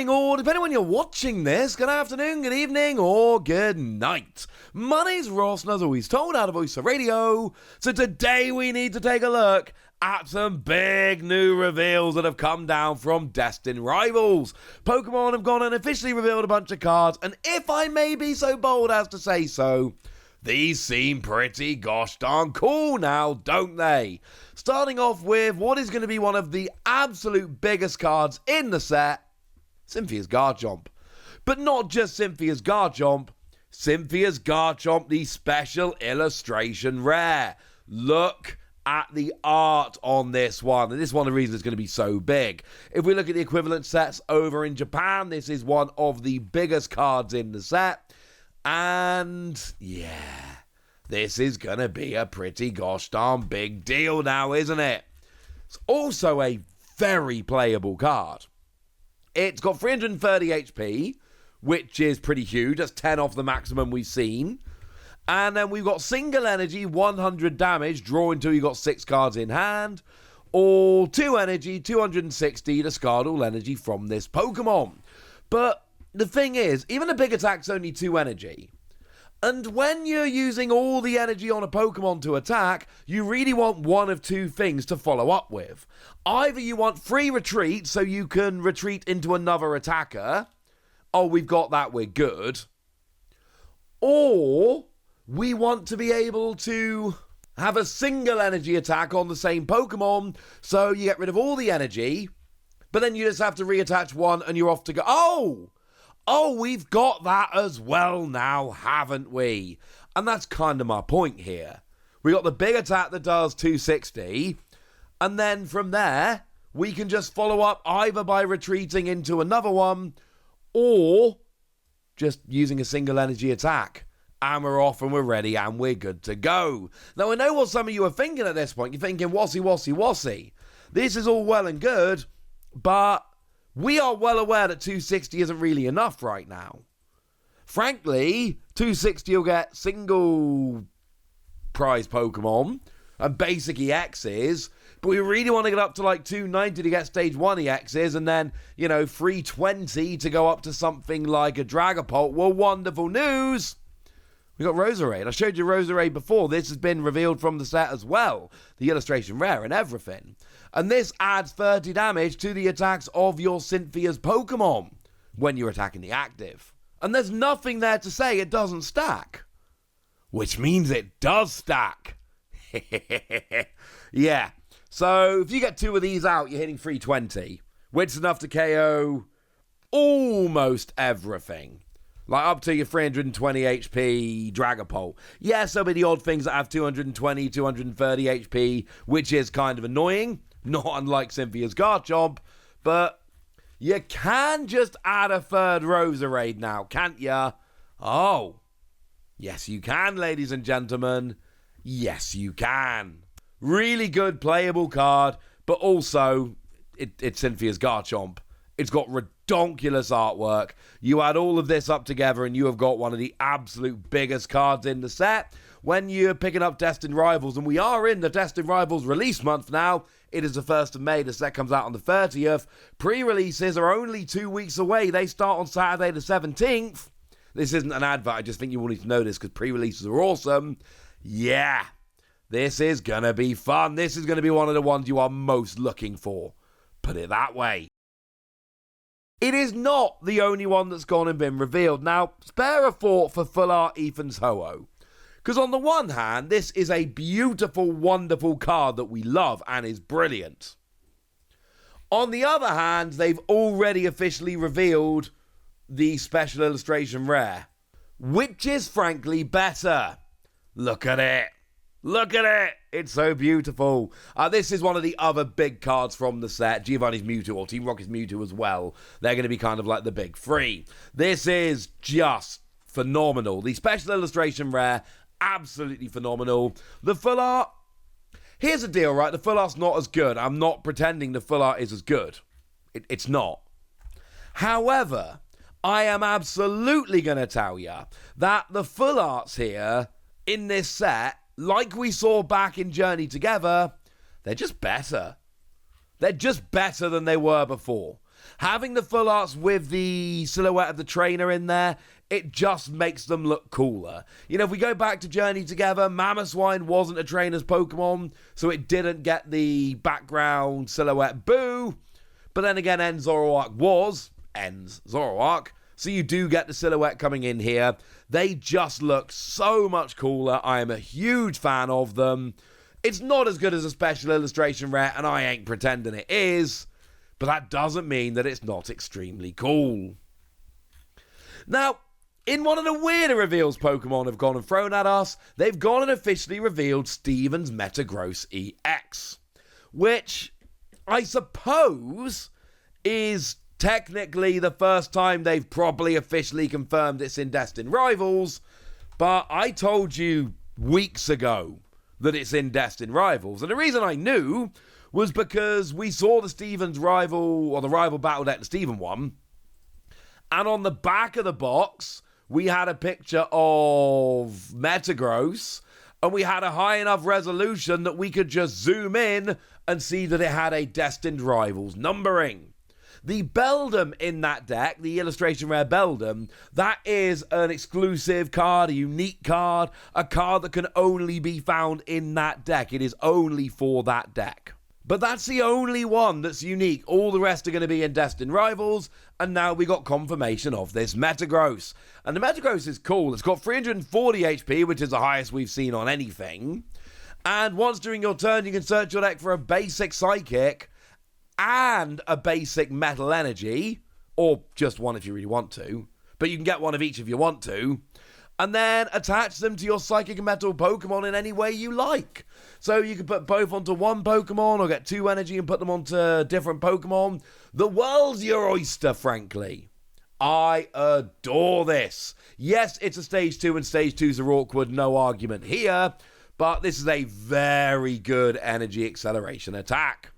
morning, or depending on when you're watching this, good afternoon, good evening, or good night. My name's Ross, and as always told, out of voice for radio. So today we need to take a look at some big new reveals that have come down from Destined Rivals. Pokemon have gone and officially revealed a bunch of cards, and if I may be so bold as to say so, these seem pretty gosh darn cool now, don't they? Starting off with what is going to be one of the absolute biggest cards in the set, Cynthia's Garchomp. But not just Cynthia's Garchomp, Cynthia's Garchomp, the special illustration rare. Look at the art on this one, and this is one of the reasons it's going to be so big. If we look at the equivalent sets over in Japan, this is one of the biggest cards in the set. And yeah, this is going to be a pretty gosh darn big deal now, isn't it? It's also a very playable card. It's got 330 HP, which is pretty huge. That's 10 off the maximum we've seen. And then we've got single energy, 100 damage, draw until you got 6 cards in hand. Or 2 energy, 260 to discard all energy from this Pokemon. But the thing is, even a big attack's only 2 energy. And when you're using all the energy on a Pokemon to attack, you really want one of two things to follow up with. Either you want free retreat, so you can retreat into another attacker. Oh, we've got that, we're good. Or we want to be able to have a single energy attack on the same Pokemon, so you get rid of all the energy, but then you just have to reattach one and you're off to go. Oh, we've got that as well now, haven't we? And that's kind of my point here. We got the big attack that does 260, and then from there, we can just follow up either by retreating into another one, or just using a single energy attack. And we're off and we're ready and we're good to go. Now, I know what some of you are thinking at this point. You're thinking, wassy. This is all well and good, but we are well aware that 260 isn't really enough right now. Frankly, 260 will get single prize Pokemon and basic EXs, but we really want to get up to like 290 to get stage 1 EXs, and then, 320 to go up to something like a Dragapult. Well, wonderful news! We got Roserade. I showed you Roserade before. This has been revealed from the set as well. The illustration rare and everything. And this adds 30 damage to the attacks of your Cynthia's Pokemon when you're attacking the active. And there's nothing there to say it doesn't stack. Which means it does stack. Yeah. So if you get 2 of these out, you're hitting 320. Which is enough to KO almost everything. Like up to your 320 HP Dragapult. Yes, there'll be the odd things that have 220, 230 HP, which is kind of annoying. Not unlike Cynthia's Garchomp. But you can just add a third Roserade now, can't ya? Oh. Yes, you can, ladies and gentlemen. Yes, you can. Really good playable card, but also it's Cynthia's Garchomp. It's got redonkulous artwork. You add all of this up together and you have got one of the absolute biggest cards in the set. When you're picking up Destined Rivals, and we are in the Destined Rivals release month now, it is the 1st of May. The set comes out on the 30th. Pre-releases are only 2 weeks away. They start on Saturday the 17th. This isn't an advert. I just think you all need to know this because pre-releases are awesome. Yeah, this is going to be fun. This is going to be one of the ones you are most looking for. Put it that way. It is not the only one that's gone and been revealed. Now, spare a thought for Full Art Ethan's Ho-Oh. Because on the one hand, this is a beautiful, wonderful card that we love and is brilliant. On the other hand, they've already officially revealed the special illustration rare, which is frankly better. Look at it. Look at it. It's so beautiful. This is one of the other big cards from the set. Giovanni's Mewtwo, or Team Rocket's Mewtwo as well. They're going to be kind of like the big three. This is just phenomenal. The special illustration rare, absolutely phenomenal. The full art, here's the deal, right? The full art's not as good. I'm not pretending the full art is as good. It's not. However, I am absolutely going to tell you that the full arts here in this set, like we saw back in Journey Together, they're just better. They're just better than they were before. Having the full arts with the silhouette of the trainer in there, it just makes them look cooler. You know, if we go back to Journey Together, Mamoswine wasn't a trainer's Pokemon, so it didn't get the background silhouette boo. But then again, End Zoroark was End's Zoroark, so you do get the silhouette coming in here. They just look so much cooler. I am a huge fan of them. It's not as good as a special illustration rare, and I ain't pretending it is, but that doesn't mean that it's not extremely cool. Now, in one of the weirder reveals Pokemon have gone and thrown at us, they've gone and officially revealed Steven's Metagross EX, which I suppose is technically the first time they've properly officially confirmed it's in Destined Rivals, but I told you weeks ago that it's in Destined Rivals, and the reason I knew was because we saw the Steven's rival, or the rival battle deck that Steven won, and on the back of the box, we had a picture of Metagross, and we had a high enough resolution that we could just zoom in and see that it had a Destined Rivals numbering. The Beldum in that deck, the illustration rare Beldum, that is an exclusive card, a unique card, a card that can only be found in that deck. It is only for that deck. But that's the only one that's unique. All the rest are going to be in Destined Rivals, and now we got confirmation of this Metagross. And the Metagross is cool. It's got 340 HP, which is the highest we've seen on anything. And once during your turn, you can search your deck for a basic Psychic and a basic Metal Energy, or just one if you really want to. But you can get one of each if you want to. And then attach them to your Psychic and Metal Pokemon in any way you like. So you can put both onto one Pokemon or get 2 energy and put them onto different Pokemon. The world's your oyster, frankly. I adore this. Yes, it's a Stage 2 and Stage 2s are awkward, no argument here. But this is a very good energy acceleration attack.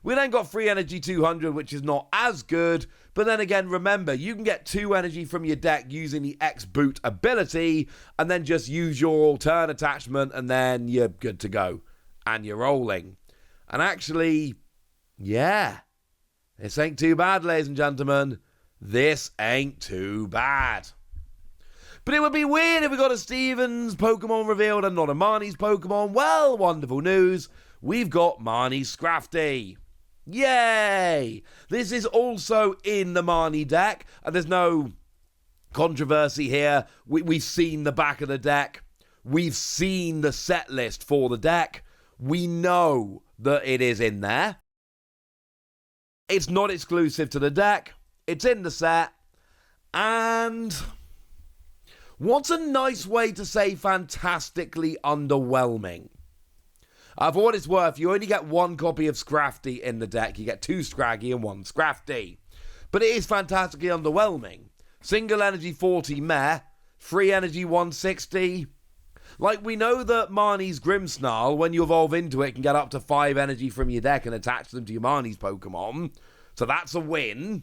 We then got free energy 200, which is not as good. But then again, remember, you can get 2 energy from your deck using the X-Boot ability, and then just use your turn attachment, and then you're good to go. And you're rolling. And actually, yeah, this ain't too bad, ladies and gentlemen. This ain't too bad. But it would be weird if we got a Steven's Pokemon revealed and not a Marnie's Pokemon. Well, wonderful news. We've got Marnie's Scrafty. Yay! This is also in the Marnie deck, and there's no controversy here. We've seen the back of the deck. We've seen the set list for the deck. We know that it is in there. It's not exclusive to the deck. It's in the set. And what's a nice way to say fantastically underwhelming? For what it's worth, you only get 1 copy of Scrafty in the deck. You get 2 Scraggy and 1 Scrafty. But it is fantastically underwhelming. Single energy 40 meh, free energy 160. Like, we know that Marnie's Grimmsnarl, when you evolve into it, can get up to 5 energy from your deck and attach them to your Marnie's Pokemon. So that's a win.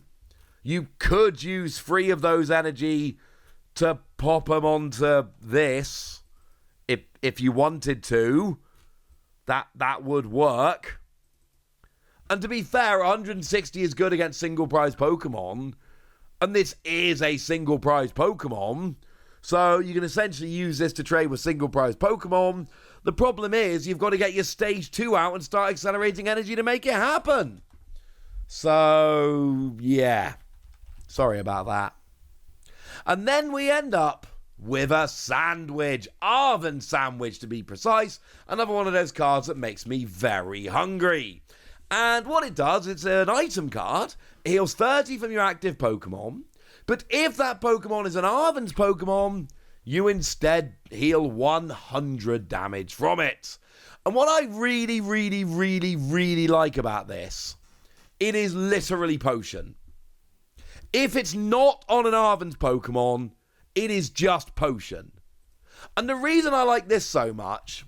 You could use 3 of those energy to pop them onto this if you wanted to. That would work. And to be fair, 160 is good against single prize Pokemon. And this is a single prize Pokemon. So you can essentially use this to trade with single prize Pokemon. The problem is you've got to get your Stage 2 out and start accelerating energy to make it happen. So, yeah. Sorry about that. And then we end up with a sandwich. Arven sandwich, to be precise. Another one of those cards that makes me very hungry. And what it does, it's an item card. It heals 30 from your active Pokemon. But if that Pokemon is an Arven's Pokemon, you instead heal 100 damage from it. And what I really, really, really, really like about this, it is literally potion. If it's not on an Arven's Pokemon, it is just potion. And the reason I like this so much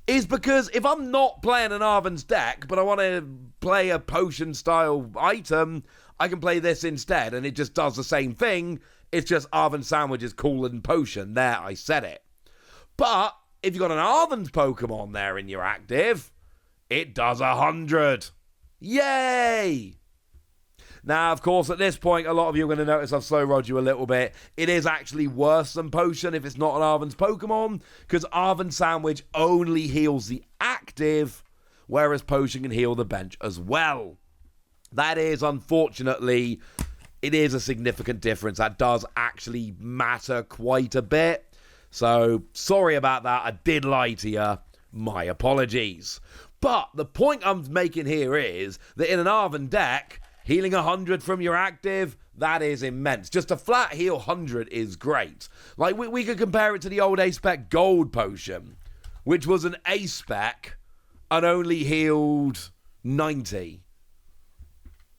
is because if I'm not playing an Arven's deck, but I want to play a potion-style item, I can play this instead, and it just does the same thing. It's just Arven Sandwich is cooler than potion. There, I said it. But if you've got an Arven's Pokemon there in your active, it does 100. Yay! Now, of course, at this point, a lot of you are going to notice I've slow-rolled you a little bit. It is actually worse than Potion if it's not an Arven's Pokemon, because Arven Sandwich only heals the active, whereas Potion can heal the bench as well. That is, unfortunately, it is a significant difference. That does actually matter quite a bit. So, sorry about that. I did lie to you. My apologies. But the point I'm making here is that in an Arven deck, healing 100 from your active, that is immense. Just a flat heal 100 is great. Like, we could compare it to the old A-Spec Gold Potion, which was an A-Spec and only healed 90.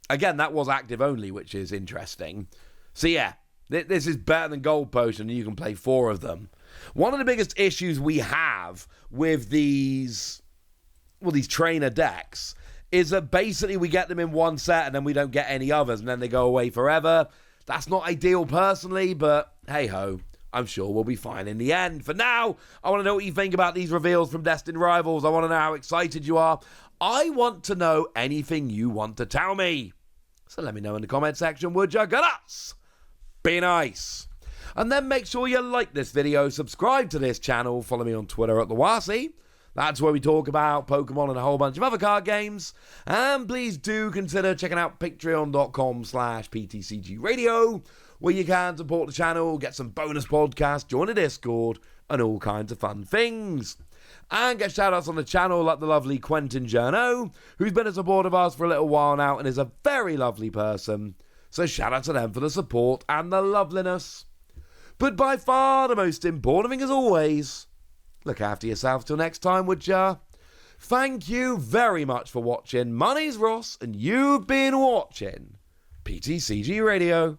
Again, that was active only, which is interesting. So yeah, this is better than Gold Potion, and you can play 4 of them. One of the biggest issues we have with these trainer decks is that basically we get them in one set and then we don't get any others, and then they go away forever. That's not ideal personally, but hey-ho, I'm sure we'll be fine in the end. For now, I want to know what you think about these reveals from Destined Rivals. I want to know how excited you are. I want to know anything you want to tell me. So let me know in the comment section, would you? Good us. Be nice. And then make sure you like this video, subscribe to this channel, follow me on Twitter at @TheWasi. That's where we talk about Pokemon and a whole bunch of other card games. And please do consider checking out patreon.com/PTCGradio, where you can support the channel, get some bonus podcasts, join a Discord, and all kinds of fun things. And get shout-outs on the channel like the lovely Quentin Journo, who's been a supporter of ours for a little while now and is a very lovely person. So shout out to them for the support and the loveliness. But by far the most important thing as always, look after yourself till next time, would ya? Thank you very much for watching. My name's Ross, and you've been watching PTCG Radio.